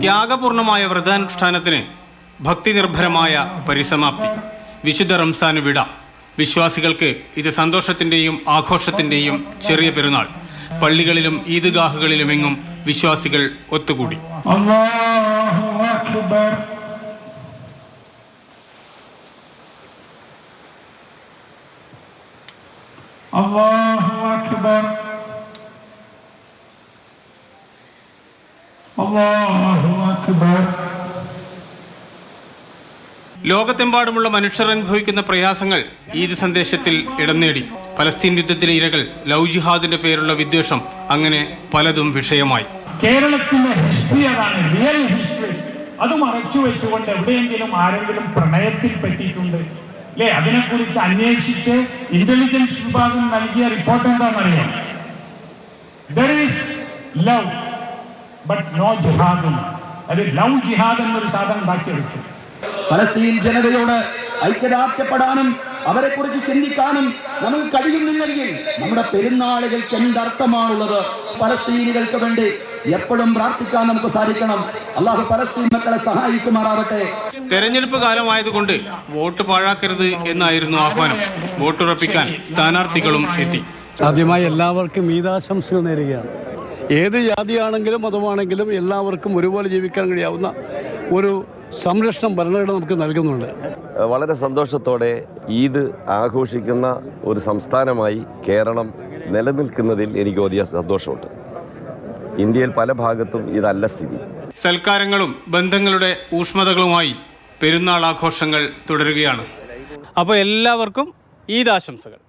ത്യാഗപൂർണമായ വ്രതാനുഷ്ഠാനത്തിന് ഭക്തി നിർഭരമായ പരിസമാപ്തി. വിശുദ്ധ റംസാന് വിട. വിശ്വാസികൾക്ക് ഇത് സന്തോഷത്തിൻ്റെയും ആഘോഷത്തിൻ്റെയും ചെറിയ പെരുന്നാൾ. പള്ളികളിലും ഈദ്ഗാഹുകളിലുമെങ്ങും വിശ്വാസികൾ ഒത്തുകൂടി. അല്ലാഹു അക്ബർ. അല്ലാഹു അക്ബർ. അല്ലാഹു അക്ബർ. ലോകത്തെമ്പാടുമുള്ള മനുഷ്യർ അനുഭവിക്കുന്ന പ്രയാസങ്ങൾ ഈദ് സന്ദേശത്തിൽ ഇടം നേടി. പലസ്തീൻ യുദ്ധത്തിലെ ഇരകൾ, ലവ് ജിഹാദിന്റെ പേരുള്ള വിദ്വേഷം, അങ്ങനെ പലതും വിഷയമായി. കേരളത്തിന്റെ ഹിസ്റ്ററി അതാണ്, റിയൽ ഹിസ്റ്ററി. അത് മറച്ചു വെച്ചുകൊണ്ട് എവിടെയെങ്കിലും ആരെങ്കിലും പ്രണയത്തിൽ പറ്റിയിട്ടുണ്ട് അല്ലേ, അതിനെക്കുറിച്ച് അന്വേഷിച്ച് ഇന്റലിജൻസ് വിഭാഗം നൽകിയ റിപ്പോർട്ട് എന്താണെന്നറിയാം? There is love but no jihad. അത് ലവ് ജിഹാദ് എന്നൊരു സാധനം ഉണ്ടാക്കിയെടുത്തു. പലസ്തീൻ ജനതയോട് ഐക്യദാർഢ്യപ്പെടാനും അവരെ കുറിച്ച് ചിന്തിക്കാനും നമുക്ക് കഴിയുന്നില്ലെങ്കിൽ നമ്മുടെ പെരുന്നാളുകൾക്ക് എന്തർത്ഥമാണുള്ളത്? പലസ്തീനികൾക്ക് വേണ്ടി എപ്പോഴും പ്രാർത്ഥിക്കാൻ നമുക്ക് സാധിക്കണം. അള്ളാഹു പലസ്തീൻ മക്കളെ സഹായിക്കുമാറാവട്ടെ. തെരഞ്ഞെടുപ്പ് കാലമായതുകൊണ്ട് വോട്ട് പാഴാക്കരുത് എന്നായിരുന്നു ആഹ്വാനം. വോട്ടുറപ്പിക്കാൻ സ്ഥാനാർത്ഥികളും എത്തി. ആദ്യമായി എല്ലാവർക്കും ഈദാശംസകൾ നേരുകയാണ്. ഏത് ജാതിയാണെങ്കിലും മതമാണെങ്കിലും എല്ലാവർക്കും ഒരുപോലെ ജീവിക്കാൻ കഴിയാവുന്ന ഒരു സംരക്ഷണം ഭരണഘടന നമുക്ക് നൽകുന്നുണ്ട്. വളരെ സന്തോഷത്തോടെ ഈദ് ആഘോഷിക്കുന്ന ഒരു സംസ്ഥാനമായി കേരളം നിലനിൽക്കുന്നതിൽ എനിക്ക് വലിയ സന്തോഷമുണ്ട്. ഇന്ത്യയിൽ പല ഭാഗത്തും ഇതല്ല സ്ഥിതി. സൽക്കാരങ്ങളും ബന്ധങ്ങളുടെ ഊഷ്മതകളുമായി പെരുന്നാൾ ആഘോഷങ്ങൾ തുടരുകയാണ്. അപ്പോൾ എല്ലാവർക്കും ഈദ് ആശംസകൾ.